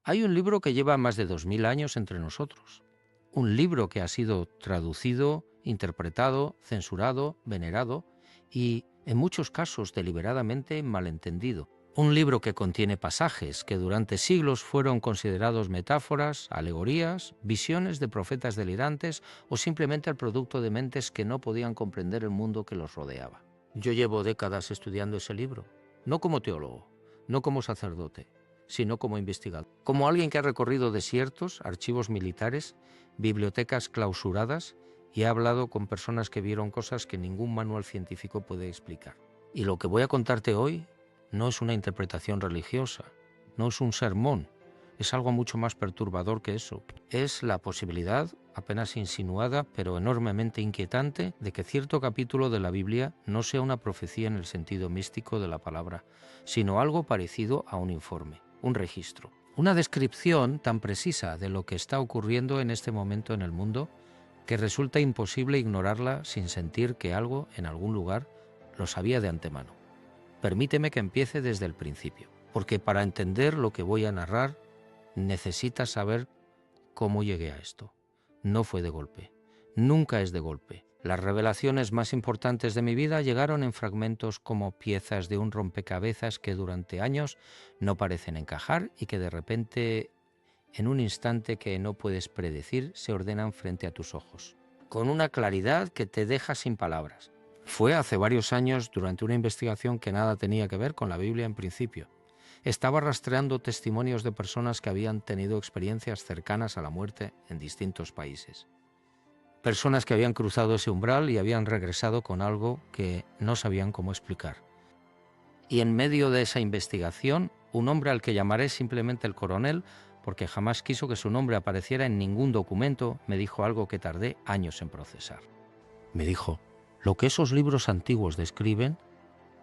Hay un libro que lleva más de 2000 años entre nosotros. Un libro que ha sido traducido, interpretado, censurado, venerado y, en muchos casos, deliberadamente malentendido. Un libro que contiene pasajes que durante siglos fueron considerados metáforas, alegorías, visiones de profetas delirantes o simplemente el producto de mentes que no podían comprender el mundo que los rodeaba. Yo llevo décadas estudiando ese libro, no como teólogo, no como sacerdote, sino como investigador. Como alguien que ha recorrido desiertos, archivos militares, bibliotecas clausuradas y ha hablado con personas que vieron cosas que ningún manual científico puede explicar. Y lo que voy a contarte hoy no es una interpretación religiosa, no es un sermón, es algo mucho más perturbador que eso. Es la posibilidad, apenas insinuada, pero enormemente inquietante, de que cierto capítulo de la Biblia no sea una profecía en el sentido místico de la palabra, sino algo parecido a un informe, un registro. Una descripción tan precisa de lo que está ocurriendo en este momento en el mundo que resulta imposible ignorarla sin sentir que algo en algún lugar lo sabía de antemano. Permíteme que empiece desde el principio, porque para entender lo que voy a narrar necesitas saber cómo llegué a esto. No fue de golpe, nunca es de golpe. Las revelaciones más importantes de mi vida llegaron en fragmentos como piezas de un rompecabezas que durante años no parecen encajar y que de repente, en un instante que no puedes predecir, se ordenan frente a tus ojos, con una claridad que te deja sin palabras. Fue hace varios años durante una investigación que nada tenía que ver con la Biblia en principio. Estaba rastreando testimonios de personas que habían tenido experiencias cercanas a la muerte en distintos países. Personas que habían cruzado ese umbral y habían regresado con algo que no sabían cómo explicar. Y en medio de esa investigación, un hombre al que llamaré simplemente el coronel, porque jamás quiso que su nombre apareciera en ningún documento, me dijo algo que tardé años en procesar. Me dijo: lo que esos libros antiguos describen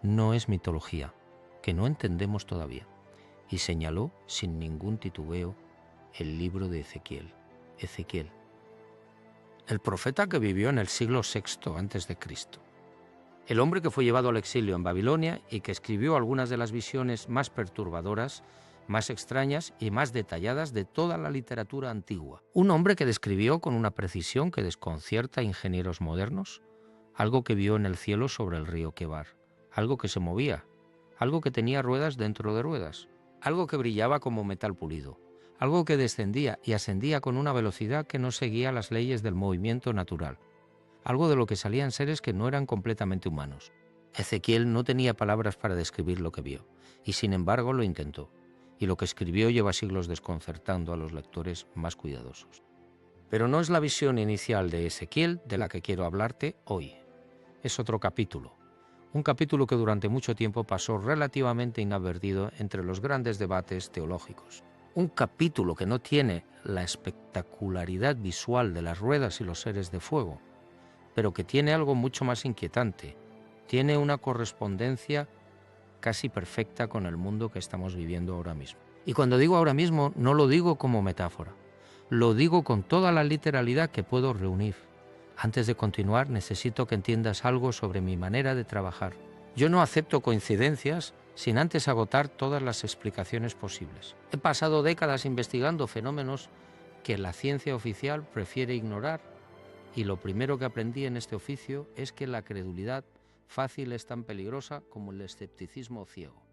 no es mitología, que no entendemos todavía. Y señaló sin ningún titubeo el libro de Ezequiel. Ezequiel, el profeta que vivió en el siglo VI a.C., el hombre que fue llevado al exilio en Babilonia y que escribió algunas de las visiones más perturbadoras, más extrañas y más detalladas de toda la literatura antigua. Un hombre que describió con una precisión que desconcierta a ingenieros modernos algo que vio en el cielo sobre el río Quebar, algo que se movía, algo que tenía ruedas dentro de ruedas, algo que brillaba como metal pulido, algo que descendía y ascendía con una velocidad que no seguía las leyes del movimiento natural, algo de lo que salían seres que no eran completamente humanos. Ezequiel no tenía palabras para describir lo que vio, y sin embargo lo intentó, y lo que escribió lleva siglos desconcertando a los lectores más cuidadosos. Pero no es la visión inicial de Ezequiel de la que quiero hablarte hoy. Es otro capítulo, un capítulo que durante mucho tiempo pasó relativamente inadvertido entre los grandes debates teológicos. Un capítulo que no tiene la espectacularidad visual de las ruedas y los seres de fuego, pero que tiene algo mucho más inquietante. Tiene una correspondencia casi perfecta con el mundo que estamos viviendo ahora mismo. Y cuando digo ahora mismo, no lo digo como metáfora, lo digo con toda la literalidad que puedo reunir. Antes de continuar, necesito que entiendas algo sobre mi manera de trabajar. Yo no acepto coincidencias sin antes agotar todas las explicaciones posibles. He pasado décadas investigando fenómenos que la ciencia oficial prefiere ignorar, y lo primero que aprendí en este oficio es que la credulidad fácil es tan peligrosa como el escepticismo ciego.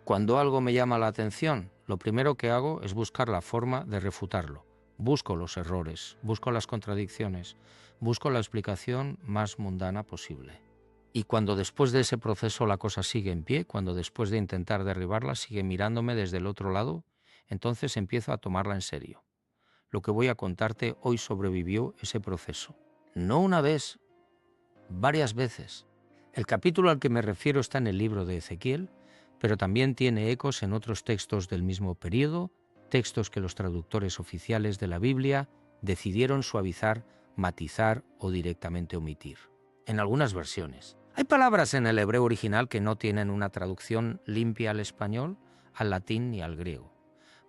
Cuando algo me llama la atención, lo primero que hago es buscar la forma de refutarlo. Busco los errores, busco las contradicciones, busco la explicación más mundana posible. Y cuando después de ese proceso la cosa sigue en pie, cuando después de intentar derribarla sigue mirándome desde el otro lado, entonces empiezo a tomarla en serio. Lo que voy a contarte hoy sobrevivió ese proceso. No una vez, varias veces. El capítulo al que me refiero está en el libro de Ezequiel, pero también tiene ecos en otros textos del mismo periodo, textos que los traductores oficiales de la Biblia decidieron suavizar, matizar o directamente omitir. En algunas versiones. Hay palabras en el hebreo original que no tienen una traducción limpia al español, al latín ni al griego.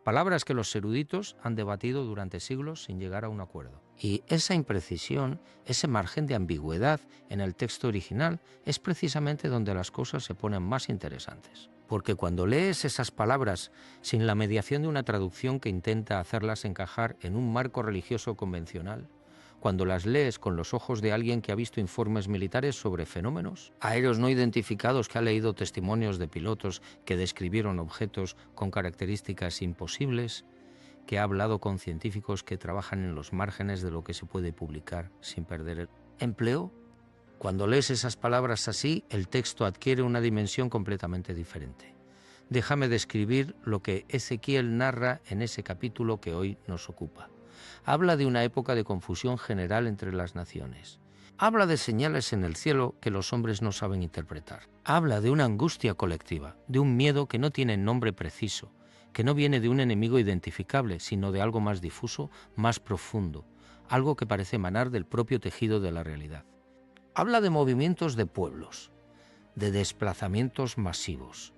Palabras que los eruditos han debatido durante siglos sin llegar a un acuerdo. Y esa imprecisión, ese margen de ambigüedad en el texto original es precisamente donde las cosas se ponen más interesantes. Porque cuando lees esas palabras sin la mediación de una traducción que intenta hacerlas encajar en un marco religioso convencional, cuando las lees con los ojos de alguien que ha visto informes militares sobre fenómenos aéreos no identificados, que ha leído testimonios de pilotos que describieron objetos con características imposibles, que ha hablado con científicos que trabajan en los márgenes de lo que se puede publicar sin perder el empleo, cuando lees esas palabras así, el texto adquiere una dimensión completamente diferente. Déjame describir lo que Ezequiel narra en ese capítulo que hoy nos ocupa. Habla de una época de confusión general entre las naciones. Habla de señales en el cielo que los hombres no saben interpretar. Habla de una angustia colectiva, de un miedo que no tiene nombre preciso, que no viene de un enemigo identificable, sino de algo más difuso, más profundo, algo que parece emanar del propio tejido de la realidad. Habla de movimientos de pueblos, de desplazamientos masivos,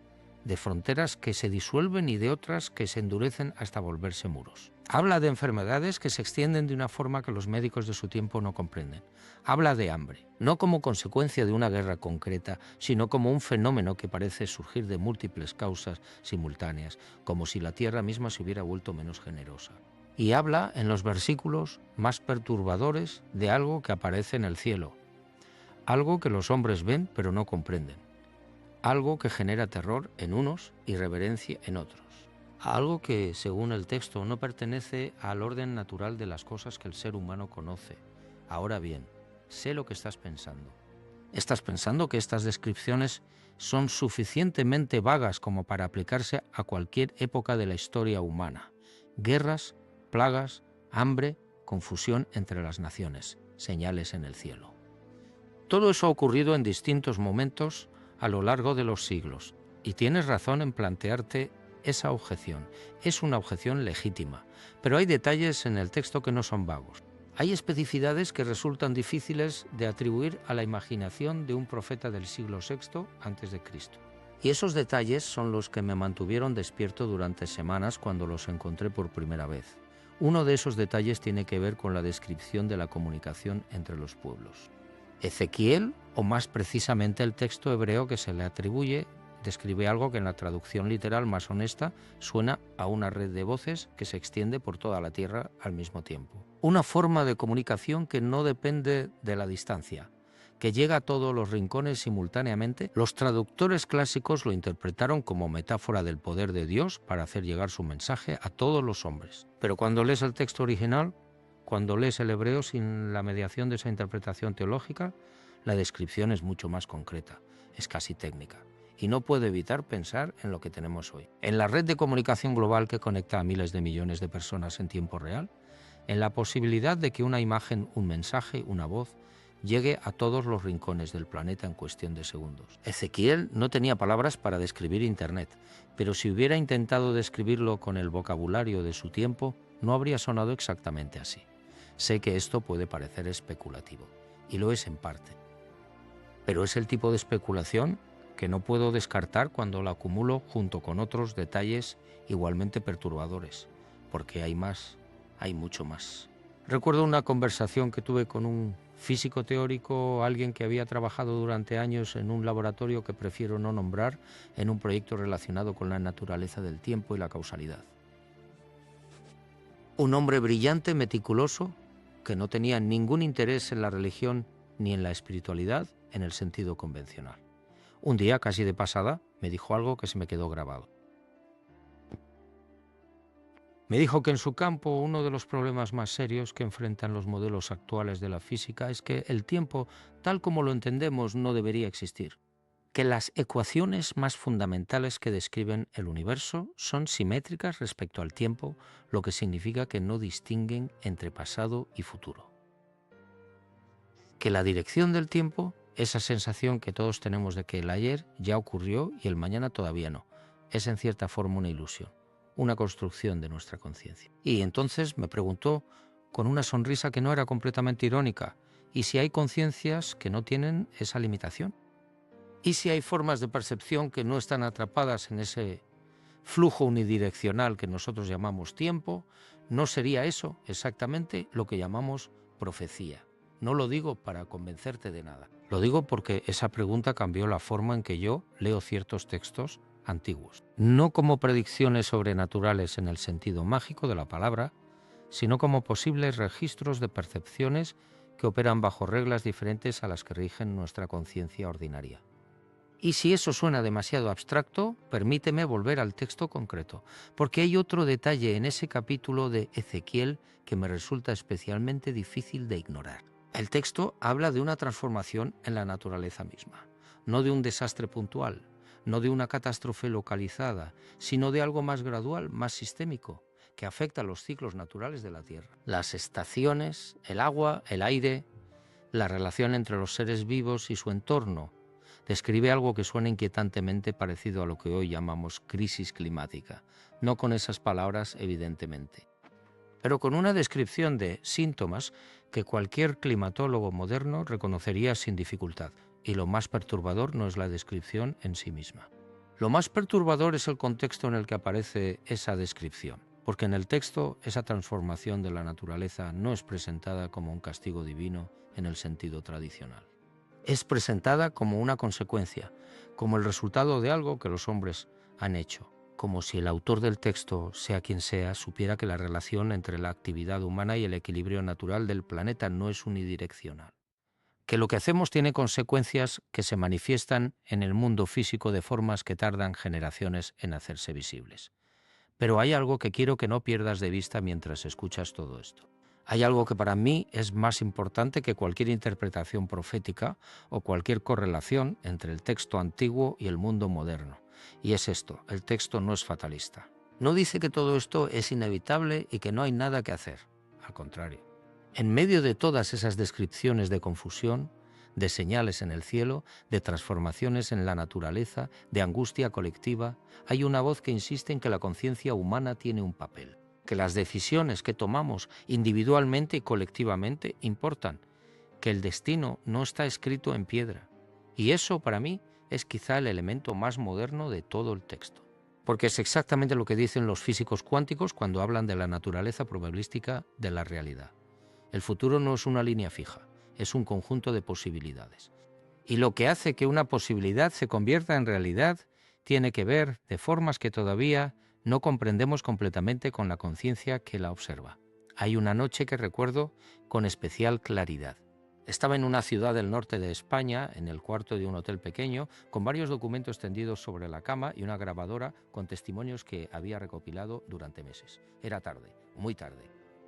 de fronteras que se disuelven y de otras que se endurecen hasta volverse muros. Habla de enfermedades que se extienden de una forma que los médicos de su tiempo no comprenden. Habla de hambre, no como consecuencia de una guerra concreta, sino como un fenómeno que parece surgir de múltiples causas simultáneas, como si la tierra misma se hubiera vuelto menos generosa. Y habla, en los versículos más perturbadores, de algo que aparece en el cielo, algo que los hombres ven pero no comprenden, algo que genera terror en unos y reverencia en otros, algo que, según el texto, no pertenece al orden natural de las cosas que el ser humano conoce. Ahora bien, sé lo que estás pensando. ¿Estás pensando que estas descripciones son suficientemente vagas como para aplicarse a cualquier época de la historia humana? Guerras, plagas, hambre, confusión entre las naciones, señales en el cielo. Todo eso ha ocurrido en distintos momentos a lo largo de los siglos, y tienes razón en plantearte esa objeción. Es una objeción legítima, pero hay detalles en el texto que no son vagos. Hay especificidades que resultan difíciles de atribuir a la imaginación de un profeta del siglo VI a.C. Y esos detalles son los que me mantuvieron despierto durante semanas cuando los encontré por primera vez. Uno de esos detalles tiene que ver con la descripción de la comunicación entre los pueblos. Ezequiel, o más precisamente el texto hebreo que se le atribuye, describe algo que en la traducción literal más honesta suena a una red de voces que se extiende por toda la tierra al mismo tiempo. Una forma de comunicación que no depende de la distancia, que llega a todos los rincones simultáneamente. Los traductores clásicos lo interpretaron como metáfora del poder de Dios para hacer llegar su mensaje a todos los hombres. Pero cuando lees el texto original, cuando lees el hebreo sin la mediación de esa interpretación teológica, la descripción es mucho más concreta, es casi técnica. Y no puedo evitar pensar en lo que tenemos hoy. En la red de comunicación global que conecta a miles de millones de personas en tiempo real, en la posibilidad de que una imagen, un mensaje, una voz, llegue a todos los rincones del planeta en cuestión de segundos. Ezequiel no tenía palabras para describir Internet, pero si hubiera intentado describirlo con el vocabulario de su tiempo, no habría sonado exactamente así. Sé que esto puede parecer especulativo, y lo es en parte. Pero es el tipo de especulación que no puedo descartar cuando la acumulo junto con otros detalles igualmente perturbadores, porque hay más, hay mucho más. Recuerdo una conversación que tuve con un físico teórico, alguien que había trabajado durante años en un laboratorio que prefiero no nombrar, en un proyecto relacionado con la naturaleza del tiempo y la causalidad. Un hombre brillante, meticuloso, que no tenía ningún interés en la religión ni en la espiritualidad en el sentido convencional. Un día, casi de pasada, me dijo algo que se me quedó grabado. Me dijo que en su campo uno de los problemas más serios que enfrentan los modelos actuales de la física es que el tiempo, tal como lo entendemos, no debería existir. Que las ecuaciones más fundamentales que describen el universo son simétricas respecto al tiempo, lo que significa que no distinguen entre pasado y futuro. Que la dirección del tiempo, esa sensación que todos tenemos de que el ayer ya ocurrió y el mañana todavía no, es en cierta forma una ilusión, una construcción de nuestra conciencia. Y entonces me preguntó, con una sonrisa que no era completamente irónica, ¿y si hay conciencias que no tienen esa limitación? ¿Y si hay formas de percepción que no están atrapadas en ese flujo unidireccional que nosotros llamamos tiempo? ¿No sería eso exactamente lo que llamamos profecía? No lo digo para convencerte de nada. Lo digo porque esa pregunta cambió la forma en que yo leo ciertos textos antiguos, no como predicciones sobrenaturales en el sentido mágico de la palabra, sino como posibles registros de percepciones que operan bajo reglas diferentes a las que rigen nuestra conciencia ordinaria. Y si eso suena demasiado abstracto, permíteme volver al texto concreto, porque hay otro detalle en ese capítulo de Ezequiel que me resulta especialmente difícil de ignorar. El texto habla de una transformación en la naturaleza misma, no de un desastre puntual, no de una catástrofe localizada, sino de algo más gradual, más sistémico, que afecta a los ciclos naturales de la Tierra. Las estaciones, el agua, el aire, la relación entre los seres vivos y su entorno. Describe algo que suena inquietantemente parecido a lo que hoy llamamos crisis climática, no con esas palabras evidentemente, pero con una descripción de síntomas que cualquier climatólogo moderno reconocería sin dificultad. Y lo más perturbador no es la descripción en sí misma. Lo más perturbador es el contexto en el que aparece esa descripción, porque en el texto esa transformación de la naturaleza no es presentada como un castigo divino en el sentido tradicional. Es presentada como una consecuencia, como el resultado de algo que los hombres han hecho, como si el autor del texto, sea quien sea, supiera que la relación entre la actividad humana y el equilibrio natural del planeta no es unidireccional, que lo que hacemos tiene consecuencias que se manifiestan en el mundo físico de formas que tardan generaciones en hacerse visibles. Pero hay algo que quiero que no pierdas de vista mientras escuchas todo esto. Hay algo que para mí es más importante que cualquier interpretación profética o cualquier correlación entre el texto antiguo y el mundo moderno. Y es esto: el texto no es fatalista. No dice que todo esto es inevitable y que no hay nada que hacer. Al contrario. En medio de todas esas descripciones de confusión, de señales en el cielo, de transformaciones en la naturaleza, de angustia colectiva, hay una voz que insiste en que la conciencia humana tiene un papel, que las decisiones que tomamos individualmente y colectivamente importan, que el destino no está escrito en piedra. Y eso, para mí, es quizá el elemento más moderno de todo el texto, porque es exactamente lo que dicen los físicos cuánticos cuando hablan de la naturaleza probabilística de la realidad. El futuro no es una línea fija, es un conjunto de posibilidades. Y lo que hace que una posibilidad se convierta en realidad tiene que ver de formas que todavía no comprendemos completamente con la conciencia que la observa. Hay una noche que recuerdo con especial claridad. Estaba en una ciudad del norte de España, en el cuarto de un hotel pequeño, con varios documentos tendidos sobre la cama y una grabadora con testimonios que había recopilado durante meses. Era tarde, muy tarde.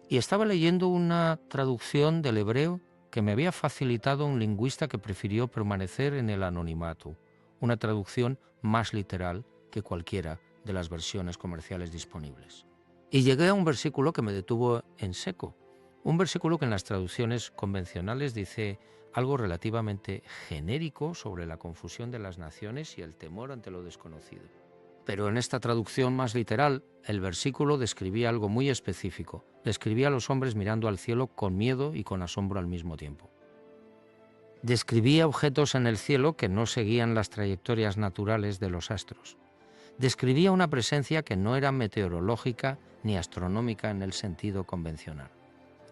Y estaba leyendo una traducción del hebreo que me había facilitado un lingüista que prefirió permanecer en el anonimato, una traducción más literal que cualquiera de las versiones comerciales disponibles. Y llegué a un versículo que me detuvo en seco, un versículo que en las traducciones convencionales dice algo relativamente genérico sobre la confusión de las naciones y el temor ante lo desconocido. Pero en esta traducción más literal, el versículo describía algo muy específico. Describía a los hombres mirando al cielo con miedo y con asombro al mismo tiempo. Describía objetos en el cielo que no seguían las trayectorias naturales de los astros. Describía una presencia que no era meteorológica ni astronómica en el sentido convencional.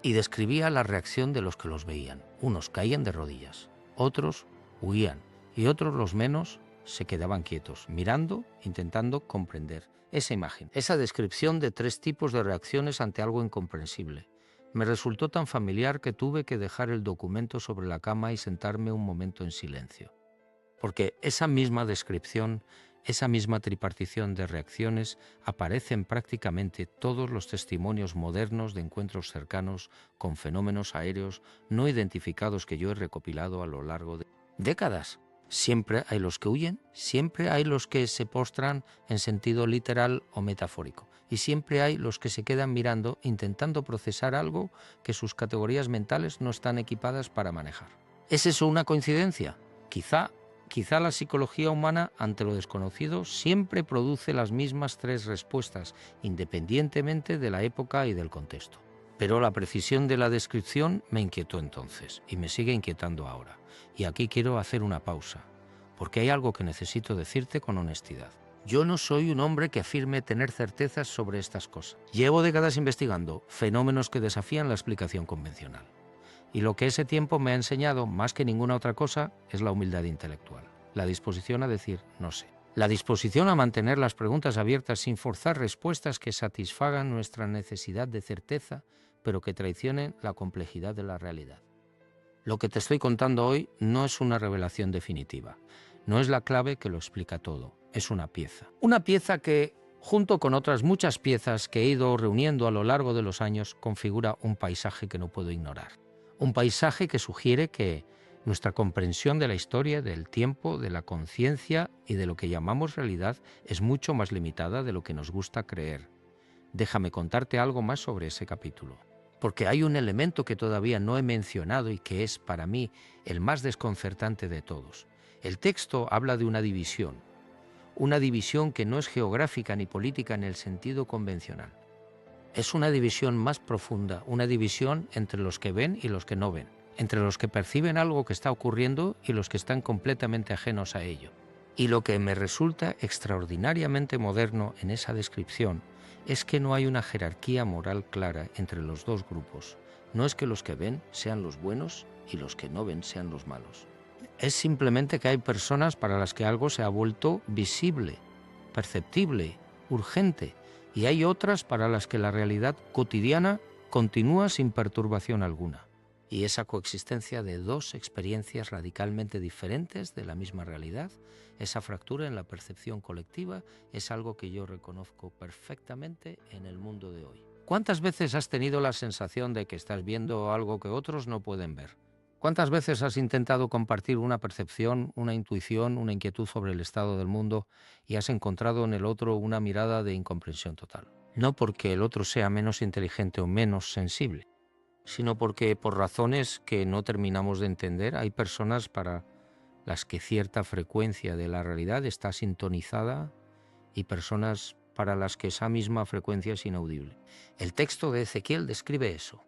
Y describía la reacción de los que los veían. Unos caían de rodillas, otros huían y otros, los menos, se quedaban quietos, mirando, intentando comprender esa imagen, esa descripción de tres tipos de reacciones ante algo incomprensible. Me resultó tan familiar que tuve que dejar el documento sobre la cama y sentarme un momento en silencio. Porque esa misma descripción, esa misma tripartición de reacciones aparece en prácticamente todos los testimonios modernos de encuentros cercanos con fenómenos aéreos no identificados que yo he recopilado a lo largo de décadas. Siempre hay los que huyen, siempre hay los que se postran en sentido literal o metafórico, y siempre hay los que se quedan mirando intentando procesar algo que sus categorías mentales no están equipadas para manejar. ¿Es eso una coincidencia? Quizá la psicología humana ante lo desconocido siempre produce las mismas tres respuestas, independientemente de la época y del contexto. Pero la precisión de la descripción me inquietó entonces y me sigue inquietando ahora. Y aquí quiero hacer una pausa, porque hay algo que necesito decirte con honestidad. Yo no soy un hombre que afirme tener certezas sobre estas cosas. Llevo décadas investigando fenómenos que desafían la explicación convencional. Y lo que ese tiempo me ha enseñado, más que ninguna otra cosa, es la humildad intelectual, la disposición a decir no sé. La disposición a mantener las preguntas abiertas sin forzar respuestas que satisfagan nuestra necesidad de certeza, pero que traicionen la complejidad de la realidad. Lo que te estoy contando hoy no es una revelación definitiva, no es la clave que lo explica todo, es una pieza. Una pieza que, junto con otras muchas piezas que he ido reuniendo a lo largo de los años, configura un paisaje que no puedo ignorar. Un paisaje que sugiere que nuestra comprensión de la historia, del tiempo, de la conciencia y de lo que llamamos realidad es mucho más limitada de lo que nos gusta creer. Déjame contarte algo más sobre ese capítulo. Porque hay un elemento que todavía no he mencionado y que es, para mí, el más desconcertante de todos. El texto habla de una división que no es geográfica ni política en el sentido convencional. Es una división más profunda, una división entre los que ven y los que no ven, entre los que perciben algo que está ocurriendo y los que están completamente ajenos a ello. Y lo que me resulta extraordinariamente moderno en esa descripción es que no hay una jerarquía moral clara entre los dos grupos. No es que los que ven sean los buenos y los que no ven sean los malos. Es simplemente que hay personas para las que algo se ha vuelto visible, perceptible, urgente, y hay otras para las que la realidad cotidiana continúa sin perturbación alguna. Y esa coexistencia de dos experiencias radicalmente diferentes de la misma realidad, esa fractura en la percepción colectiva, es algo que yo reconozco perfectamente en el mundo de hoy. ¿Cuántas veces has tenido la sensación de que estás viendo algo que otros no pueden ver? ¿Cuántas veces has intentado compartir una percepción, una intuición, una inquietud sobre el estado del mundo y has encontrado en el otro una mirada de incomprensión total? No porque el otro sea menos inteligente o menos sensible, sino porque por razones que no terminamos de entender hay personas para las que cierta frecuencia de la realidad está sintonizada y personas para las que esa misma frecuencia es inaudible. El texto de Ezequiel describe eso.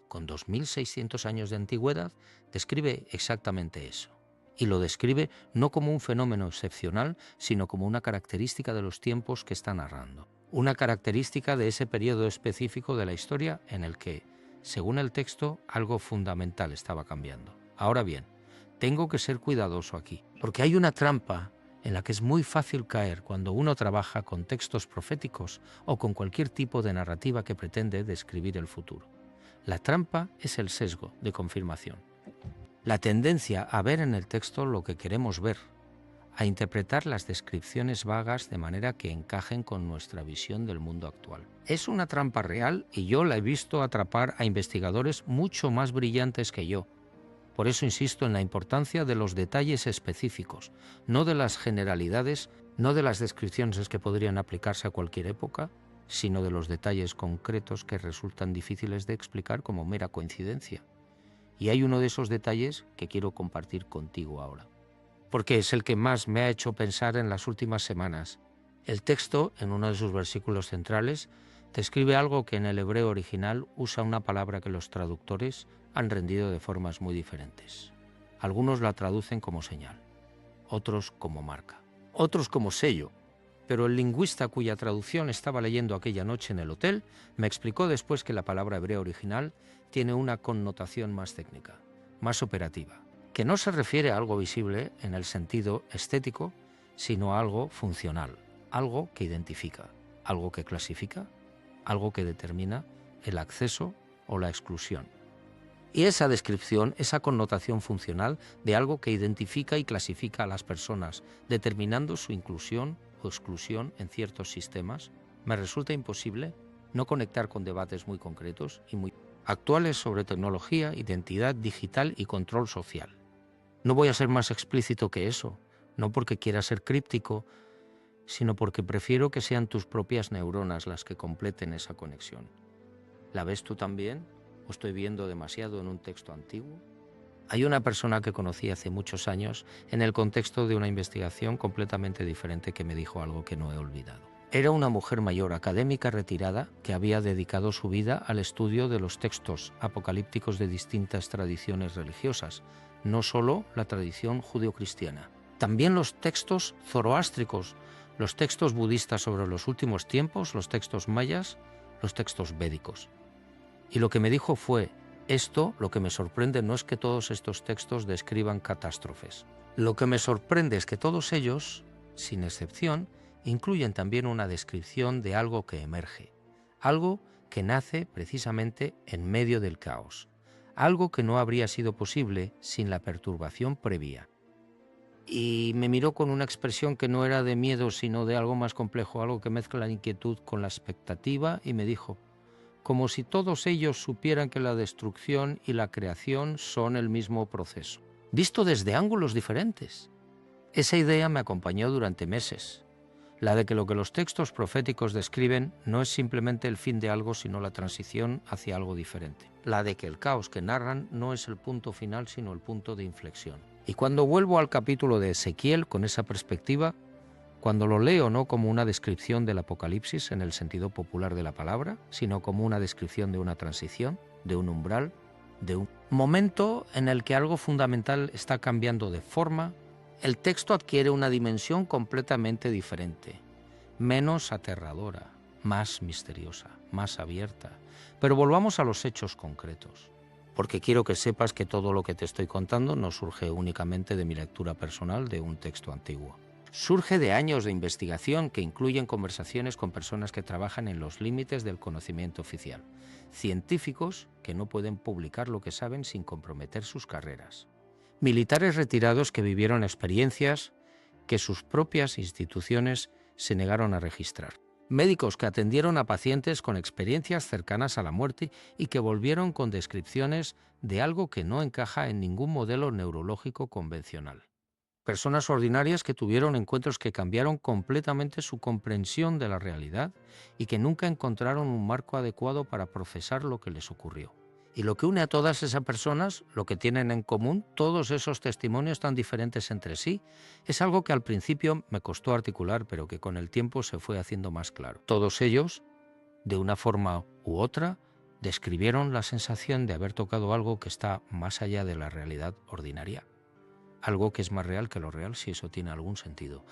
Con 2600 años de antigüedad, describe exactamente eso. Y lo describe no como un fenómeno excepcional, sino como una característica de los tiempos que está narrando. Una característica de ese periodo específico de la historia en el que, según el texto, algo fundamental estaba cambiando. Ahora bien, tengo que ser cuidadoso aquí, porque hay una trampa en la que es muy fácil caer cuando uno trabaja con textos proféticos o con cualquier tipo de narrativa que pretende describir el futuro. La trampa es el sesgo de confirmación. La tendencia a ver en el texto lo que queremos ver, a interpretar las descripciones vagas de manera que encajen con nuestra visión del mundo actual. Es una trampa real y yo la he visto atrapar a investigadores mucho más brillantes que yo. Por eso insisto en la importancia de los detalles específicos, no de las generalidades, no de las descripciones que podrían aplicarse a cualquier época, sino de los detalles concretos que resultan difíciles de explicar como mera coincidencia. Y hay uno de esos detalles que quiero compartir contigo ahora, porque es el que más me ha hecho pensar en las últimas semanas. El texto, en uno de sus versículos centrales, describe algo que en el hebreo original usa una palabra que los traductores han rendido de formas muy diferentes. Algunos la traducen como señal, otros como marca, otros como sello. Pero el lingüista cuya traducción estaba leyendo aquella noche en el hotel me explicó después que la palabra hebrea original tiene una connotación más técnica, más operativa, que no se refiere a algo visible en el sentido estético, sino a algo funcional, algo que identifica, algo que clasifica, algo que determina el acceso o la exclusión. Y esa descripción, esa connotación funcional de algo que identifica y clasifica a las personas, determinando su inclusión o exclusión en ciertos sistemas, me resulta imposible no conectar con debates muy concretos y muy actuales sobre tecnología, identidad digital y control social. No voy a ser más explícito que eso, no porque quiera ser críptico, sino porque prefiero que sean tus propias neuronas las que completen esa conexión. ¿La ves tú también? ¿O estoy viendo demasiado en un texto antiguo? Hay una persona que conocí hace muchos años en el contexto de una investigación completamente diferente que me dijo algo que no he olvidado. Era una mujer mayor académica retirada que había dedicado su vida al estudio de los textos apocalípticos de distintas tradiciones religiosas, no solo la tradición judeocristiana. También los textos zoroástricos, los textos budistas sobre los últimos tiempos, los textos mayas, los textos védicos. Y lo que me dijo fue: lo que me sorprende no es que todos estos textos describan catástrofes. Lo que me sorprende es que todos ellos sin excepción, incluyen también una descripción de algo que emerge, algo que nace precisamente en medio del caos, algo que no habría sido posible sin la perturbación previa. Y me miró con una expresión que no era de miedo, sino de algo más complejo, algo que mezcla la inquietud con la expectativa, y me dijo, como si todos ellos supieran que la destrucción y la creación son el mismo proceso, visto desde ángulos diferentes. Esa idea me acompañó durante meses, la de que lo que los textos proféticos describen no es simplemente el fin de algo, sino la transición hacia algo diferente. La de que el caos que narran no es el punto final, sino el punto de inflexión. Y cuando vuelvo al capítulo de Ezequiel con esa perspectiva, cuando lo leo no como una descripción del Apocalipsis en el sentido popular de la palabra, sino como una descripción de una transición, de un umbral, de un momento en el que algo fundamental está cambiando de forma, el texto adquiere una dimensión completamente diferente, menos aterradora, más misteriosa, más abierta. Pero volvamos a los hechos concretos, porque quiero que sepas que todo lo que te estoy contando no surge únicamente de mi lectura personal de un texto antiguo. Surge de años de investigación que incluyen conversaciones con personas que trabajan en los límites del conocimiento oficial, científicos que no pueden publicar lo que saben sin comprometer sus carreras, militares retirados que vivieron experiencias que sus propias instituciones se negaron a registrar, médicos que atendieron a pacientes con experiencias cercanas a la muerte y que volvieron con descripciones de algo que no encaja en ningún modelo neurológico convencional. Personas ordinarias que tuvieron encuentros que cambiaron completamente su comprensión de la realidad y que nunca encontraron un marco adecuado para procesar lo que les ocurrió. Y lo que une a todas esas personas, lo que tienen en común, todos esos testimonios tan diferentes entre sí, es algo que al principio me costó articular, pero que con el tiempo se fue haciendo más claro. Todos ellos, de una forma u otra, describieron la sensación de haber tocado algo que está más allá de la realidad ordinaria. Algo que es más real que lo real, si eso tiene algún sentido.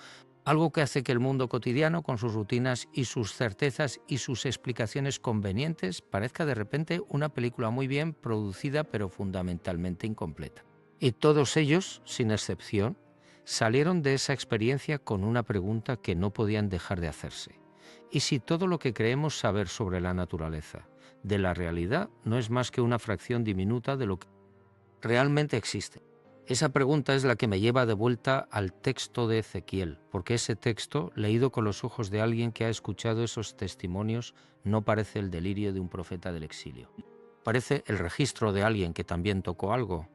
Algo que hace que el mundo cotidiano, con sus rutinas y sus certezas y sus explicaciones convenientes, parezca de repente una película muy bien producida pero fundamentalmente incompleta. Y todos ellos, sin excepción, salieron de esa experiencia con una pregunta que no podían dejar de hacerse. ¿Y si todo lo que creemos saber sobre la naturaleza, de la realidad, no es más que una fracción diminuta de lo que realmente existe? Esa pregunta es la que me lleva de vuelta al texto de Ezequiel, porque ese texto, leído con los ojos de alguien que ha escuchado esos testimonios, no parece el delirio de un profeta del exilio. Parece el registro de alguien que también tocó algo,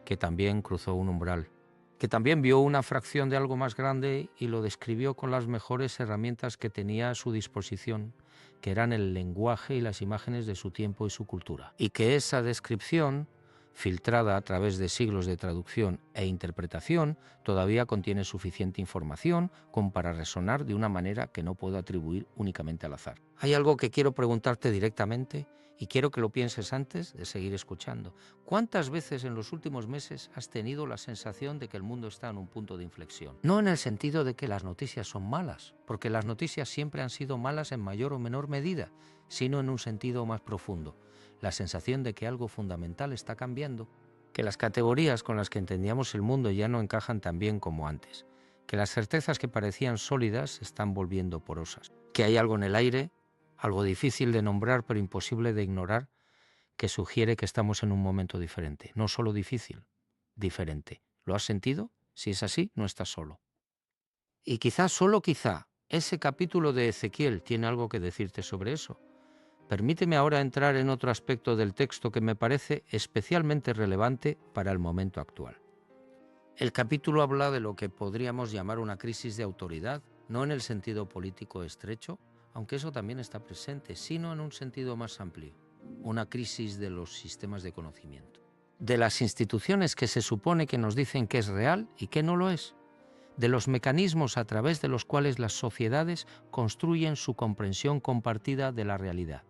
que también cruzó un umbral, que también vio una fracción de algo más grande y lo describió con las mejores herramientas que tenía a su disposición, que eran el lenguaje y las imágenes de su tiempo y su cultura. Y que esa descripción, filtrada a través de siglos de traducción e interpretación, todavía contiene suficiente información como para resonar de una manera que no puedo atribuir únicamente al azar. Hay algo que quiero preguntarte directamente y quiero que lo pienses antes de seguir escuchando. ¿Cuántas veces en los últimos meses has tenido la sensación de que el mundo está en un punto de inflexión? No en el sentido de que las noticias son malas, porque las noticias siempre han sido malas en mayor o menor medida, sino en un sentido más profundo. La sensación de que algo fundamental está cambiando, que las categorías con las que entendíamos el mundo ya no encajan tan bien como antes, que las certezas que parecían sólidas se están volviendo porosas, que hay algo en el aire, algo difícil de nombrar pero imposible de ignorar, que sugiere que estamos en un momento diferente. No solo difícil, diferente. ¿Lo has sentido? Si es así, no estás solo. Y quizá, solo quizá, ese capítulo de Ezequiel tiene algo que decirte sobre eso. Permíteme ahora entrar en otro aspecto del texto que me parece especialmente relevante para el momento actual. El capítulo habla de lo que podríamos llamar una crisis de autoridad, no en el sentido político estrecho, aunque eso también está presente, sino en un sentido más amplio, una crisis de los sistemas de conocimiento, de las instituciones que se supone que nos dicen que es real y que no lo es, de los mecanismos a través de los cuales las sociedades construyen su comprensión compartida de la realidad.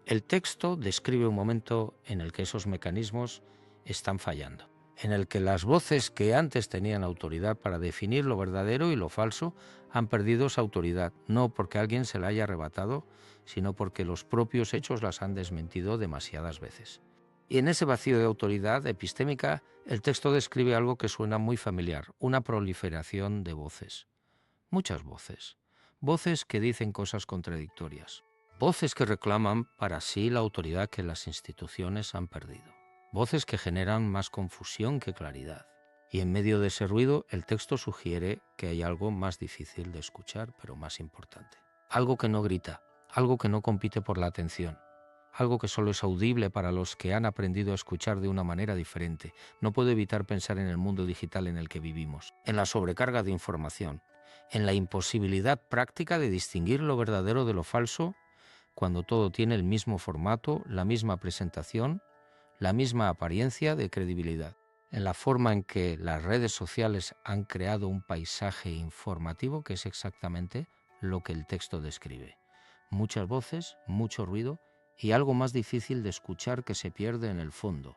El texto describe un momento en el que esos mecanismos están fallando, en el que las voces que antes tenían autoridad para definir lo verdadero y lo falso han perdido esa autoridad, no porque alguien se la haya arrebatado, sino porque los propios hechos las han desmentido demasiadas veces. Y en ese vacío de autoridad epistémica, el texto describe algo que suena muy familiar, una proliferación de voces. muchas voces. Voces que dicen cosas contradictorias. Voces que reclaman para sí la autoridad que las instituciones han perdido. Voces que generan más confusión que claridad. Y en medio de ese ruido, el texto sugiere que hay algo más difícil de escuchar, pero más importante. Algo que no grita, algo que no compite por la atención, algo que solo es audible para los que han aprendido a escuchar de una manera diferente. No puedo evitar pensar en el mundo digital en el que vivimos, en la sobrecarga de información, en la imposibilidad práctica de distinguir lo verdadero de lo falso cuando todo tiene el mismo formato, la misma presentación, la misma apariencia de credibilidad, en la forma en que las redes sociales han creado un paisaje informativo que es exactamente lo que el texto describe. Muchas voces, mucho ruido y algo más difícil de escuchar que se pierde en el fondo.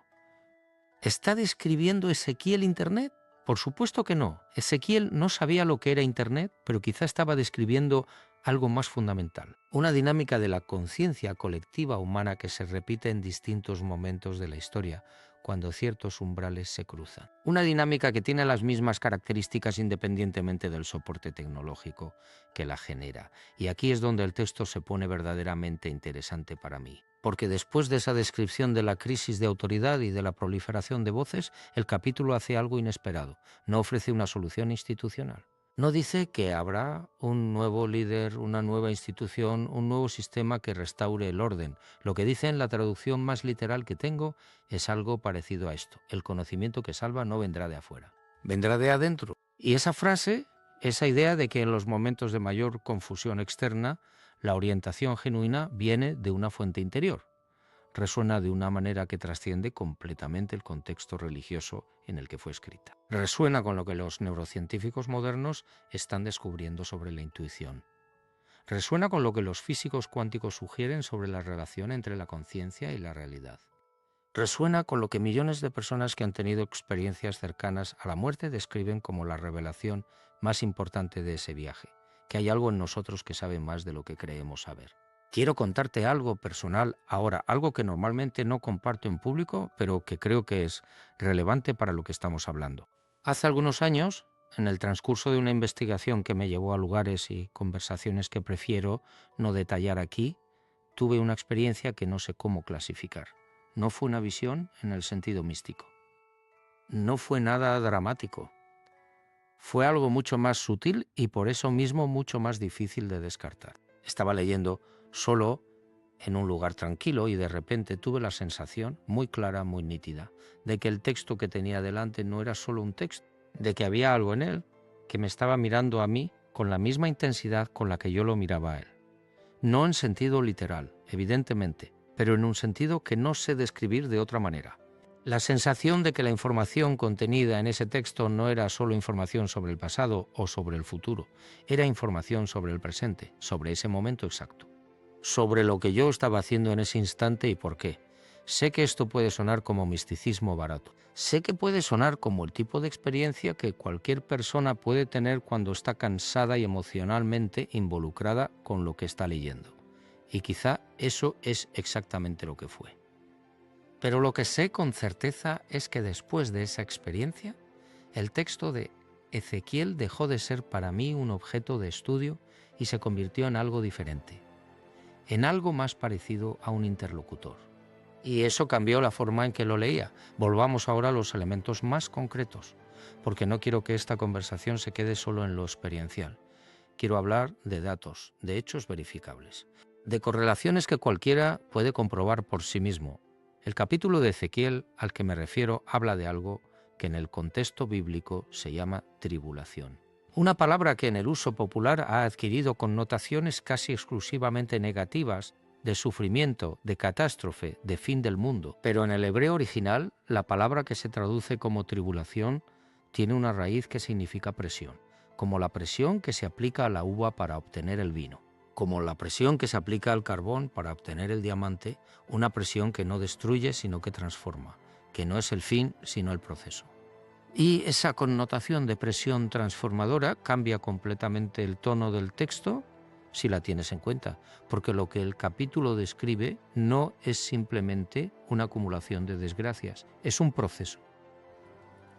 ¿Está describiendo Ezequiel Internet? Por supuesto que no. Ezequiel no sabía lo que era Internet, pero quizá estaba describiendo algo más fundamental. Una dinámica de la conciencia colectiva humana que se repite en distintos momentos de la historia, cuando ciertos umbrales se cruzan. Una dinámica que tiene las mismas características independientemente del soporte tecnológico que la genera. Y aquí es donde el texto se pone verdaderamente interesante para mí. Porque después de esa descripción de la crisis de autoridad y de la proliferación de voces, el capítulo hace algo inesperado. No ofrece una solución institucional. No dice que habrá un nuevo líder, una nueva institución, un nuevo sistema que restaure el orden. Lo que dice en la traducción más literal que tengo es algo parecido a esto. El conocimiento que salva no vendrá de afuera, vendrá de adentro. Y esa frase, esa idea de que en los momentos de mayor confusión externa, la orientación genuina viene de una fuente interior. Resuena de una manera que trasciende completamente el contexto religioso en el que fue escrita. Resuena con lo que los neurocientíficos modernos están descubriendo sobre la intuición. Resuena con lo que los físicos cuánticos sugieren sobre la relación entre la conciencia y la realidad. Resuena con lo que millones de personas que han tenido experiencias cercanas a la muerte describen como la revelación más importante de ese viaje, que hay algo en nosotros que sabe más de lo que creemos saber. Quiero contarte algo personal ahora, algo que normalmente no comparto en público, pero que creo que es relevante para lo que estamos hablando. Hace algunos años, en el transcurso de una investigación que me llevó a lugares y conversaciones que prefiero no detallar aquí, tuve una experiencia que no sé cómo clasificar. No fue una visión en el sentido místico. No fue nada dramático. Fue algo mucho más sutil y por eso mismo mucho más difícil de descartar. Estaba leyendo solo en un lugar tranquilo y de repente tuve la sensación, muy clara, muy nítida, de que el texto que tenía delante no era solo un texto, de que había algo en él que me estaba mirando a mí con la misma intensidad con la que yo lo miraba a él. No en sentido literal, evidentemente, pero en un sentido que no sé describir de otra manera. La sensación de que la información contenida en ese texto no era solo información sobre el pasado o sobre el futuro, era información sobre el presente, sobre ese momento exacto, sobre lo que yo estaba haciendo en ese instante y por qué. Sé que esto puede sonar como misticismo barato. Sé que puede sonar como el tipo de experiencia que cualquier persona puede tener cuando está cansada y emocionalmente involucrada con lo que está leyendo. Y quizá eso es exactamente lo que fue. Pero lo que sé con certeza es que después de esa experiencia, el texto de Ezequiel dejó de ser para mí un objeto de estudio y se convirtió en algo diferente, en algo más parecido a un interlocutor. Y eso cambió la forma en que lo leía. Volvamos ahora a los elementos más concretos, porque no quiero que esta conversación se quede solo en lo experiencial. Quiero hablar de datos, de hechos verificables, de correlaciones que cualquiera puede comprobar por sí mismo. El capítulo de Ezequiel al que me refiero habla de algo que en el contexto bíblico se llama tribulación. Una palabra que en el uso popular ha adquirido connotaciones casi exclusivamente negativas, de sufrimiento, de catástrofe, de fin del mundo. Pero en el hebreo original, la palabra que se traduce como tribulación tiene una raíz que significa presión, como la presión que se aplica a la uva para obtener el vino, como la presión que se aplica al carbón para obtener el diamante, una presión que no destruye sino que transforma, que no es el fin sino el proceso. Y esa connotación de presión transformadora cambia completamente el tono del texto si la tienes en cuenta, porque lo que el capítulo describe no es simplemente una acumulación de desgracias, es un proceso.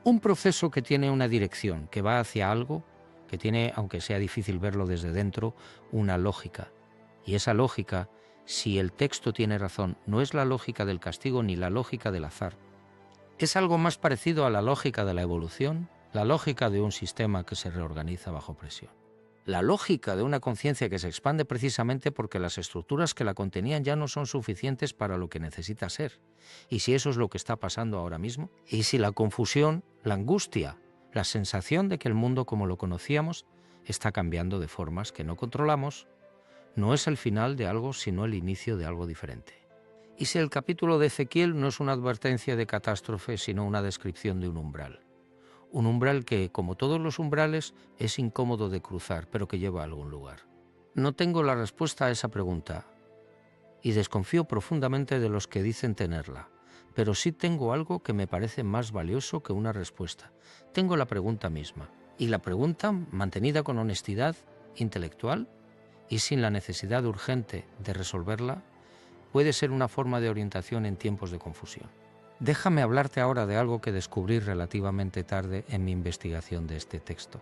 Un proceso que tiene una dirección, que va hacia algo que tiene, aunque sea difícil verlo desde dentro, una lógica. Y esa lógica, si el texto tiene razón, no es la lógica del castigo ni la lógica del azar. Es algo más parecido a la lógica de la evolución, la lógica de un sistema que se reorganiza bajo presión. La lógica de una conciencia que se expande precisamente porque las estructuras que la contenían ya no son suficientes para lo que necesita ser. Y si eso es lo que está pasando ahora mismo, y si la confusión, la angustia, la sensación de que el mundo como lo conocíamos está cambiando de formas que no controlamos, no es el final de algo sino el inicio de algo diferente. Y si el capítulo de Ezequiel no es una advertencia de catástrofe sino una descripción de un umbral. Un umbral que, como todos los umbrales, es incómodo de cruzar, pero que lleva a algún lugar. No tengo la respuesta a esa pregunta y desconfío profundamente de los que dicen tenerla, pero sí tengo algo que me parece más valioso que una respuesta. Tengo la pregunta misma, y la pregunta, mantenida con honestidad intelectual y sin la necesidad urgente de resolverla, puede ser una forma de orientación en tiempos de confusión. Déjame hablarte ahora de algo que descubrí relativamente tarde en mi investigación de este texto.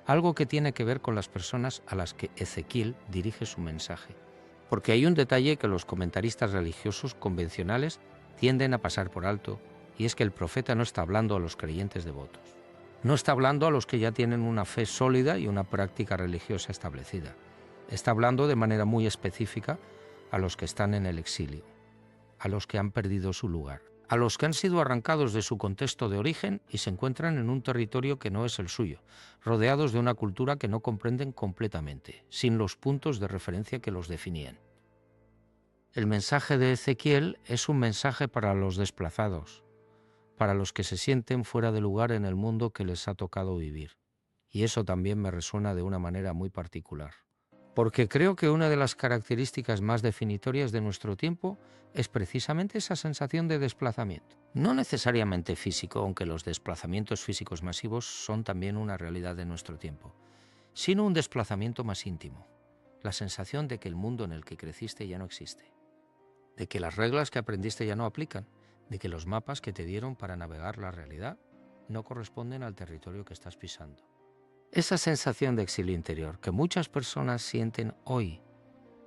Algo que tiene que ver con las personas a las que Ezequiel dirige su mensaje. Porque hay un detalle que los comentaristas religiosos convencionales tienden a pasar por alto, y es que el profeta no está hablando a los creyentes devotos. No está hablando a los que ya tienen una fe sólida y una práctica religiosa establecida. Está hablando de manera muy específica a los que están en el exilio, a los que han perdido su lugar, a los que han sido arrancados de su contexto de origen y se encuentran en un territorio que no es el suyo, rodeados de una cultura que no comprenden completamente, sin los puntos de referencia que los definían. El mensaje de Ezequiel es un mensaje para los desplazados, para los que se sienten fuera de lugar en el mundo que les ha tocado vivir. Y eso también me resuena de una manera muy particular. Porque creo que una de las características más definitorias de nuestro tiempo es precisamente esa sensación de desplazamiento. No necesariamente físico, aunque los desplazamientos físicos masivos son también una realidad de nuestro tiempo, sino un desplazamiento más íntimo, la sensación de que el mundo en el que creciste ya no existe, de que las reglas que aprendiste ya no aplican, de que los mapas que te dieron para navegar la realidad no corresponden al territorio que estás pisando. Esa sensación de exilio interior que muchas personas sienten hoy,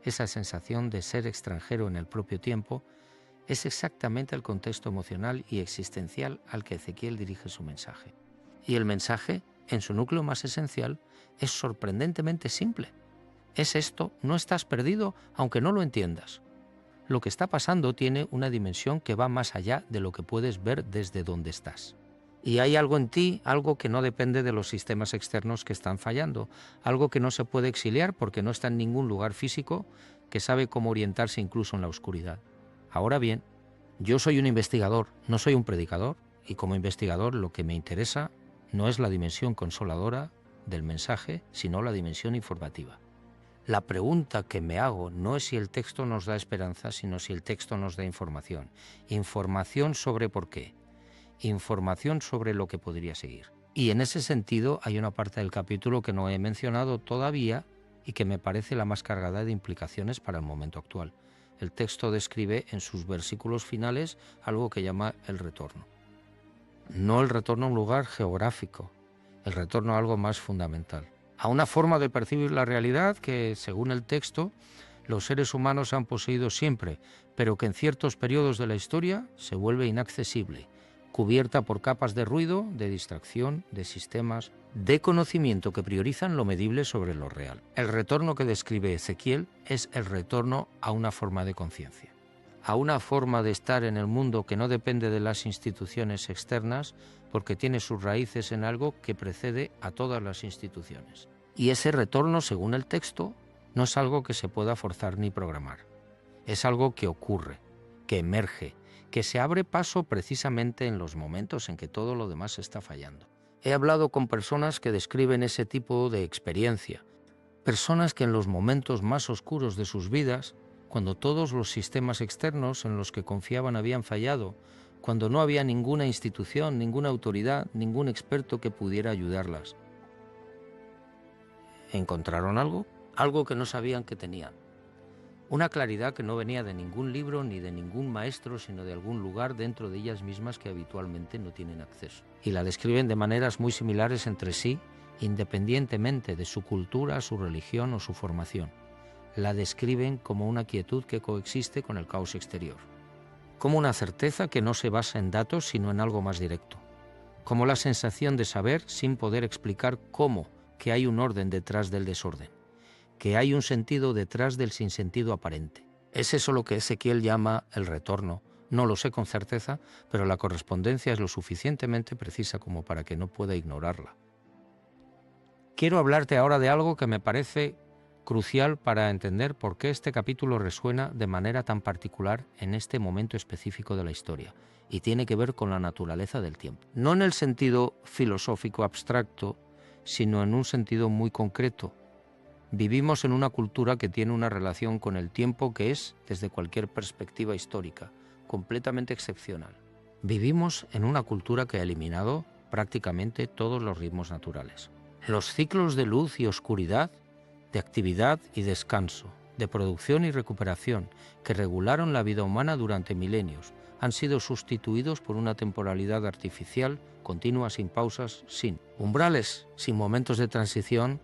esa sensación de ser extranjero en el propio tiempo, es exactamente el contexto emocional y existencial al que Ezequiel dirige su mensaje. Y el mensaje, en su núcleo más esencial, es sorprendentemente simple. Es esto: no estás perdido aunque no lo entiendas. Lo que está pasando tiene una dimensión que va más allá de lo que puedes ver desde donde estás. Y hay algo en ti, algo que no depende de los sistemas externos que están fallando, algo que no se puede exiliar porque no está en ningún lugar físico, que sabe cómo orientarse incluso en la oscuridad. Ahora bien, yo soy un investigador, no soy un predicador, y como investigador lo que me interesa no es la dimensión consoladora del mensaje, sino la dimensión informativa. La pregunta que me hago no es si el texto nos da esperanza, sino si el texto nos da información. Información sobre por qué. Información sobre lo que podría seguir. Y en ese sentido hay una parte del capítulo que no he mencionado todavía y que me parece la más cargada de implicaciones para el momento actual. El texto describe en sus versículos finales algo que llama el retorno. No el retorno a un lugar geográfico, el retorno a algo más fundamental, a una forma de percibir la realidad que, según el texto, los seres humanos han poseído siempre, pero que en ciertos periodos de la historia se vuelve inaccesible, cubierta por capas de ruido, de distracción, de sistemas, de conocimiento que priorizan lo medible sobre lo real. El retorno que describe Ezequiel es el retorno a una forma de conciencia, a una forma de estar en el mundo que no depende de las instituciones externas, porque tiene sus raíces en algo que precede a todas las instituciones. Y ese retorno, según el texto, no es algo que se pueda forzar ni programar. Es algo que ocurre, que emerge, que se abre paso precisamente en los momentos en que todo lo demás está fallando. He hablado con personas que describen ese tipo de experiencia, personas que en los momentos más oscuros de sus vidas, cuando todos los sistemas externos en los que confiaban habían fallado, cuando no había ninguna institución, ninguna autoridad, ningún experto que pudiera ayudarlas, encontraron algo que no sabían que tenían. Una claridad que no venía de ningún libro ni de ningún maestro, sino de algún lugar dentro de ellas mismas que habitualmente no tienen acceso. Y la describen de maneras muy similares entre sí independientemente de su cultura, su religión o su formación. La describen como una quietud que coexiste con el caos exterior, como una certeza que no se basa en datos sino en algo más directo, como la sensación de saber sin poder explicar cómo, que hay un orden detrás del desorden, que hay un sentido detrás del sinsentido aparente. ¿Es eso lo que Ezequiel llama el retorno? No lo sé con certeza, pero la correspondencia es lo suficientemente precisa como para que no pueda ignorarla. Quiero hablarte ahora de algo que me parece crucial para entender por qué este capítulo resuena de manera tan particular en este momento específico de la historia, y tiene que ver con la naturaleza del tiempo. No en el sentido filosófico abstracto, sino en un sentido muy concreto. Vivimos en una cultura que tiene una relación con el tiempo que es, desde cualquier perspectiva histórica, completamente excepcional. Vivimos en una cultura que ha eliminado prácticamente todos los ritmos naturales. Los ciclos de luz y oscuridad, de actividad y descanso, de producción y recuperación, que regularon la vida humana durante milenios, han sido sustituidos por una temporalidad artificial, continua, sin pausas, sin umbrales, sin momentos de transición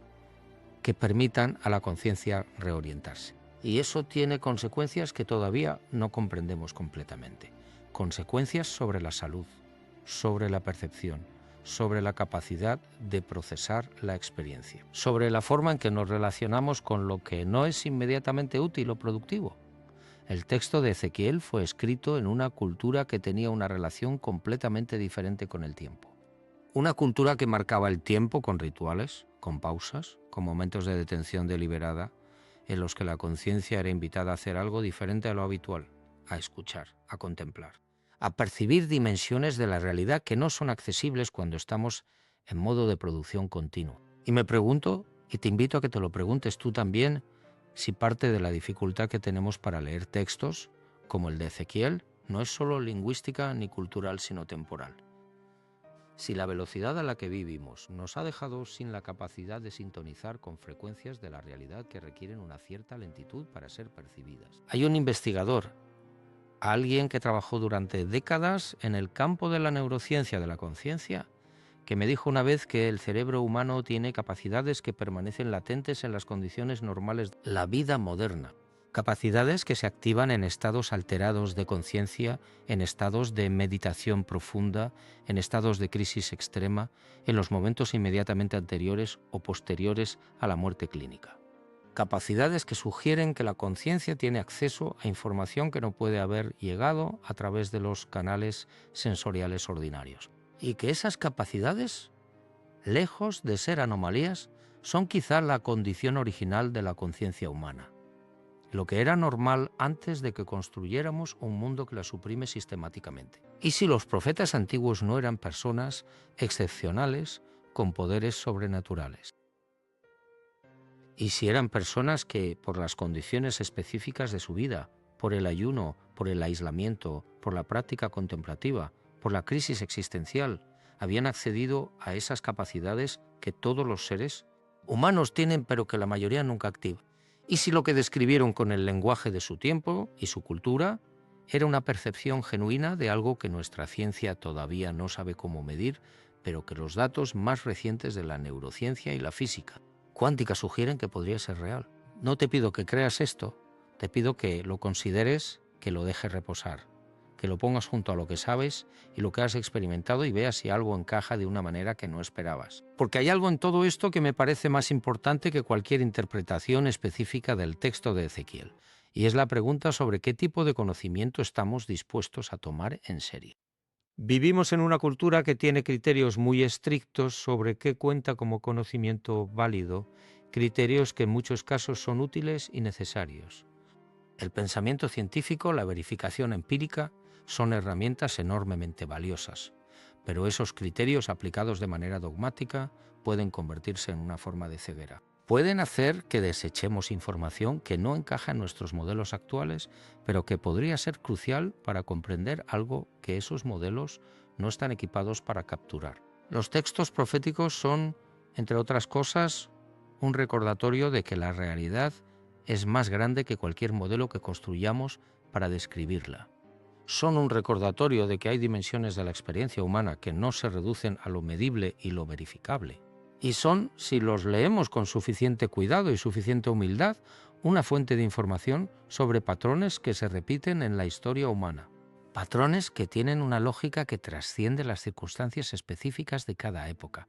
que permitan a la conciencia reorientarse. Y eso tiene consecuencias que todavía no comprendemos completamente. Consecuencias sobre la salud, sobre la percepción, sobre la capacidad de procesar la experiencia, sobre la forma en que nos relacionamos con lo que no es inmediatamente útil o productivo. El texto de Ezequiel fue escrito en una cultura que tenía una relación completamente diferente con el tiempo. Una cultura que marcaba el tiempo con rituales, con pausas, con momentos de detención deliberada, en los que la conciencia era invitada a hacer algo diferente a lo habitual, a escuchar, a contemplar, a percibir dimensiones de la realidad que no son accesibles cuando estamos en modo de producción continua. Y me pregunto, y te invito a que te lo preguntes tú también, si parte de la dificultad que tenemos para leer textos, como el de Ezequiel, no es solo lingüística ni cultural, sino temporal. Si la velocidad a la que vivimos nos ha dejado sin la capacidad de sintonizar con frecuencias de la realidad que requieren una cierta lentitud para ser percibidas. Hay un investigador, alguien que trabajó durante décadas en el campo de la neurociencia de la conciencia, que me dijo una vez que el cerebro humano tiene capacidades que permanecen latentes en las condiciones normales de la vida moderna. Capacidades que se activan en estados alterados de conciencia, en estados de meditación profunda, en estados de crisis extrema, en los momentos inmediatamente anteriores o posteriores a la muerte clínica. Capacidades que sugieren que la conciencia tiene acceso a información que no puede haber llegado a través de los canales sensoriales ordinarios. Y que esas capacidades, lejos de ser anomalías, son quizá la condición original de la conciencia humana. Lo que era normal antes de que construyéramos un mundo que la suprime sistemáticamente. ¿Y si los profetas antiguos no eran personas excepcionales con poderes sobrenaturales? ¿Y si eran personas que, por las condiciones específicas de su vida, por el ayuno, por el aislamiento, por la práctica contemplativa, por la crisis existencial, habían accedido a esas capacidades que todos los seres humanos tienen pero que la mayoría nunca activa? ¿Y si lo que describieron con el lenguaje de su tiempo y su cultura era una percepción genuina de algo que nuestra ciencia todavía no sabe cómo medir, pero que los datos más recientes de la neurociencia y la física cuántica sugieren que podría ser real? No te pido que creas esto, te pido que lo consideres, que lo dejes reposar, que lo pongas junto a lo que sabes y lo que has experimentado y veas si algo encaja de una manera que no esperabas. Porque hay algo en todo esto que me parece más importante que cualquier interpretación específica del texto de Ezequiel, y es la pregunta sobre qué tipo de conocimiento estamos dispuestos a tomar en serio. Vivimos en una cultura que tiene criterios muy estrictos sobre qué cuenta como conocimiento válido, criterios que en muchos casos son útiles y necesarios. El pensamiento científico, la verificación empírica, son herramientas enormemente valiosas, pero esos criterios aplicados de manera dogmática pueden convertirse en una forma de ceguera. Pueden hacer que desechemos información que no encaja en nuestros modelos actuales, pero que podría ser crucial para comprender algo que esos modelos no están equipados para capturar. Los textos proféticos son, entre otras cosas, un recordatorio de que la realidad es más grande que cualquier modelo que construyamos para describirla. Son un recordatorio de que hay dimensiones de la experiencia humana que no se reducen a lo medible y lo verificable. Y son, si los leemos con suficiente cuidado y suficiente humildad, una fuente de información sobre patrones que se repiten en la historia humana. Patrones que tienen una lógica que trasciende las circunstancias específicas de cada época.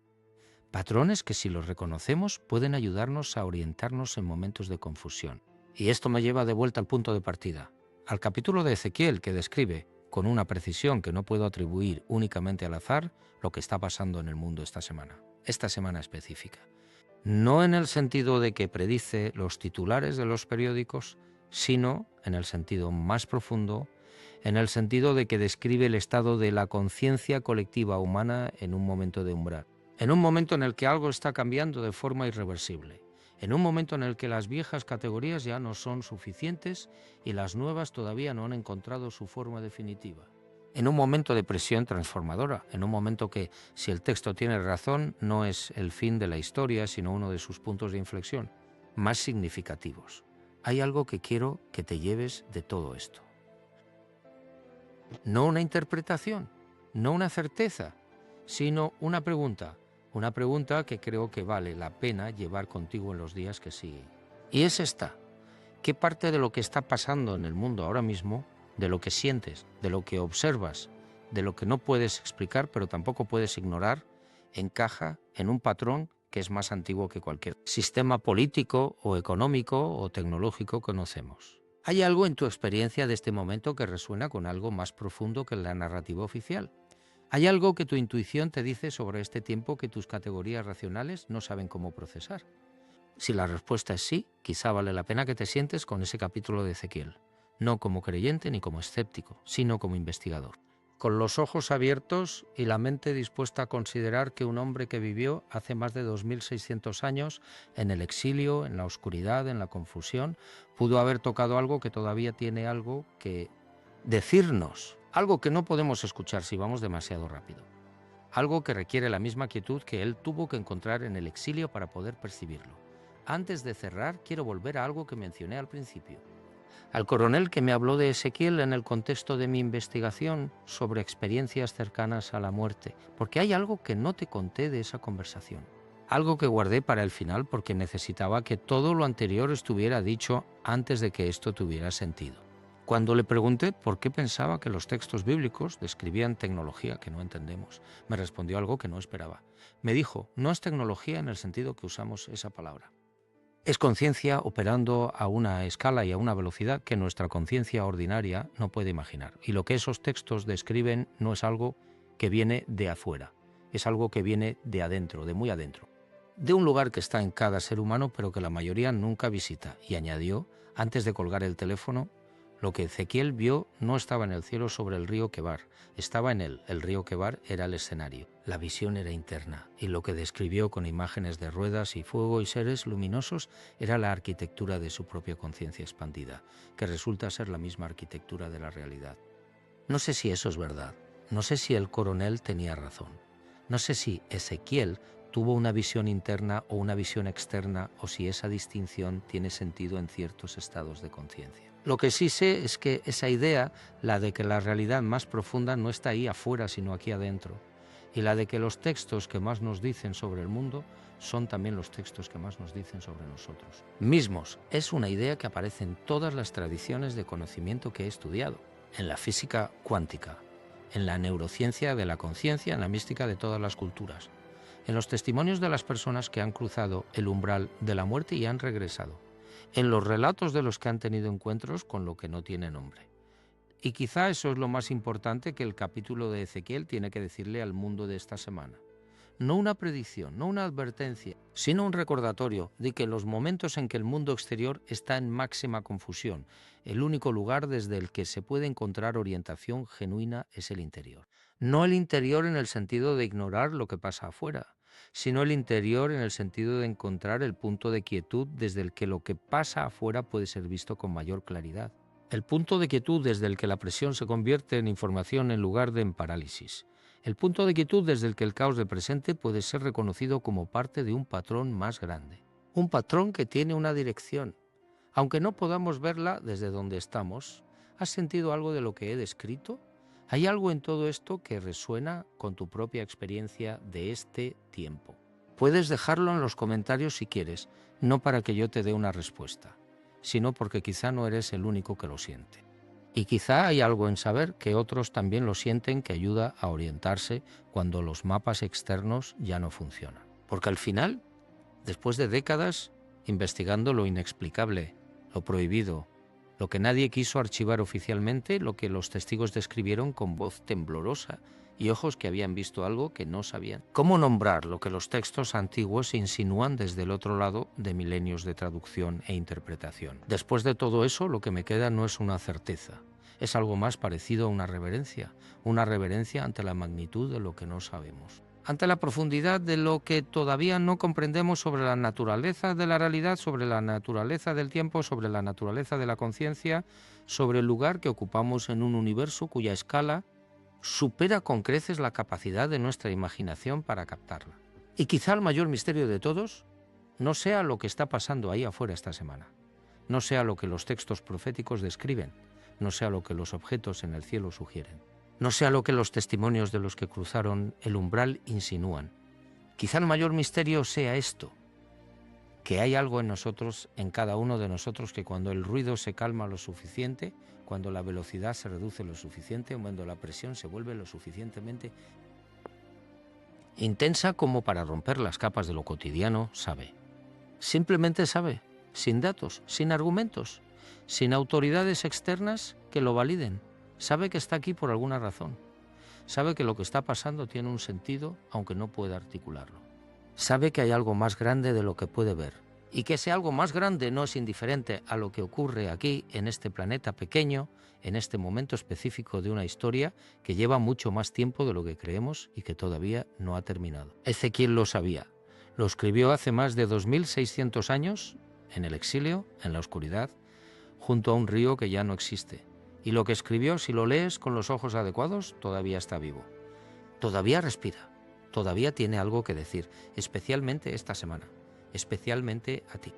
Patrones que, si los reconocemos, pueden ayudarnos a orientarnos en momentos de confusión. Y esto me lleva de vuelta al punto de partida, al capítulo de Ezequiel que describe, con una precisión que no puedo atribuir únicamente al azar, lo que está pasando en el mundo esta semana específica. No en el sentido de que predice los titulares de los periódicos, sino en el sentido más profundo, en el sentido de que describe el estado de la conciencia colectiva humana en un momento de umbral, en un momento en el que algo está cambiando de forma irreversible, en un momento en el que las viejas categorías ya no son suficientes y las nuevas todavía no han encontrado su forma definitiva. En un momento de presión transformadora, en un momento que, si el texto tiene razón, no es el fin de la historia, sino uno de sus puntos de inflexión más significativos. Hay algo que quiero que te lleves de todo esto. No una interpretación, no una certeza, sino una pregunta que creo que vale la pena llevar contigo en los días que siguen. Y es esta: ¿qué parte de lo que está pasando en el mundo ahora mismo, de lo que sientes, de lo que observas, de lo que no puedes explicar pero tampoco puedes ignorar, encaja en un patrón que es más antiguo que cualquier sistema político o económico o tecnológico que conocemos? ¿Hay algo en tu experiencia de este momento que resuena con algo más profundo que la narrativa oficial? ¿Hay algo que tu intuición te dice sobre este tiempo que tus categorías racionales no saben cómo procesar? Si la respuesta es sí, quizá vale la pena que te sientes con ese capítulo de Ezequiel, no como creyente ni como escéptico, sino como investigador, con los ojos abiertos y la mente dispuesta a considerar que un hombre que vivió hace más de 2600 años en el exilio, en la oscuridad, en la confusión, pudo haber tocado algo que todavía tiene algo que decirnos, algo que no podemos escuchar si vamos demasiado rápido, algo que requiere la misma quietud que él tuvo que encontrar en el exilio para poder percibirlo. Antes de cerrar, quiero volver a algo que mencioné al principio. Al coronel que me habló de Ezequiel en el contexto de mi investigación sobre experiencias cercanas a la muerte, porque hay algo que no te conté de esa conversación. Algo que guardé para el final porque necesitaba que todo lo anterior estuviera dicho antes de que esto tuviera sentido. Cuando le pregunté por qué pensaba que los textos bíblicos describían tecnología que no entendemos, me respondió algo que no esperaba. Me dijo, no es tecnología en el sentido que usamos esa palabra. Es conciencia operando a una escala y a una velocidad que nuestra conciencia ordinaria no puede imaginar. Y lo que esos textos describen no es algo que viene de afuera, es algo que viene de adentro, de muy adentro. De un lugar que está en cada ser humano, pero que la mayoría nunca visita. Y añadió, antes de colgar el teléfono, lo que Ezequiel vio no estaba en el cielo sobre el río Quebar, estaba en él. El río Quebar era el escenario. La visión era interna, y lo que describió con imágenes de ruedas y fuego y seres luminosos era la arquitectura de su propia conciencia expandida, que resulta ser la misma arquitectura de la realidad. No sé si eso es verdad, no sé si el coronel tenía razón, no sé si Ezequiel tuvo una visión interna o una visión externa, o si esa distinción tiene sentido en ciertos estados de conciencia. Lo que sí sé es que esa idea, la de que la realidad más profunda no está ahí afuera sino aquí adentro, y la de que los textos que más nos dicen sobre el mundo son también los textos que más nos dicen sobre nosotros mismos, es una idea que aparece en todas las tradiciones de conocimiento que he estudiado, en la física cuántica, en la neurociencia de la conciencia, en la mística de todas las culturas, en los testimonios de las personas que han cruzado el umbral de la muerte y han regresado, en los relatos de los que han tenido encuentros con lo que no tiene nombre. Y quizá eso es lo más importante que el capítulo de Ezequiel tiene que decirle al mundo de esta semana. No una predicción, no una advertencia, sino un recordatorio de que en los momentos en que el mundo exterior está en máxima confusión, el único lugar desde el que se puede encontrar orientación genuina es el interior. No el interior en el sentido de ignorar lo que pasa afuera, sino el interior en el sentido de encontrar el punto de quietud desde el que lo que pasa afuera puede ser visto con mayor claridad. El punto de quietud desde el que la presión se convierte en información en lugar de en parálisis. El punto de quietud desde el que el caos del presente puede ser reconocido como parte de un patrón más grande. Un patrón que tiene una dirección. Aunque no podamos verla desde donde estamos, ¿has sentido algo de lo que he descrito? ¿Hay algo en todo esto que resuena con tu propia experiencia de este tiempo? Puedes dejarlo en los comentarios si quieres, no para que yo te dé una respuesta, sino porque quizá no eres el único que lo siente. Y quizá hay algo en saber que otros también lo sienten que ayuda a orientarse cuando los mapas externos ya no funcionan. Porque al final, después de décadas investigando lo inexplicable, lo prohibido, lo que nadie quiso archivar oficialmente, lo que los testigos describieron con voz temblorosa y ojos que habían visto algo que no sabían. ¿Cómo nombrar lo que los textos antiguos insinúan desde el otro lado de milenios de traducción e interpretación? Después de todo eso, lo que me queda no es una certeza, es algo más parecido a una reverencia ante la magnitud de lo que no sabemos, ante la profundidad de lo que todavía no comprendemos sobre la naturaleza de la realidad, sobre la naturaleza del tiempo, sobre la naturaleza de la conciencia, sobre el lugar que ocupamos en un universo cuya escala supera con creces la capacidad de nuestra imaginación para captarla. Y quizá el mayor misterio de todos no sea lo que está pasando ahí afuera esta semana, no sea lo que los textos proféticos describen, no sea lo que los objetos en el cielo sugieren, no sea lo que los testimonios de los que cruzaron el umbral insinúan. Quizá el mayor misterio sea esto, que hay algo en nosotros, en cada uno de nosotros, que cuando el ruido se calma lo suficiente, cuando la velocidad se reduce lo suficiente, cuando la presión se vuelve lo suficientemente intensa como para romper las capas de lo cotidiano, sabe. Simplemente sabe, sin datos, sin argumentos, sin autoridades externas que lo validen. Sabe que está aquí por alguna razón. Sabe que lo que está pasando tiene un sentido, aunque no pueda articularlo. Sabe que hay algo más grande de lo que puede ver, y que ese algo más grande no es indiferente a lo que ocurre aquí, en este planeta pequeño, en este momento específico de una historia que lleva mucho más tiempo de lo que creemos y que todavía no ha terminado. Ezequiel lo sabía. Lo escribió hace más de 2600 años, en el exilio, en la oscuridad, junto a un río que ya no existe. Y lo que escribió, si lo lees con los ojos adecuados, todavía está vivo. Todavía respira. Todavía tiene algo que decir, especialmente esta semana, especialmente a ti.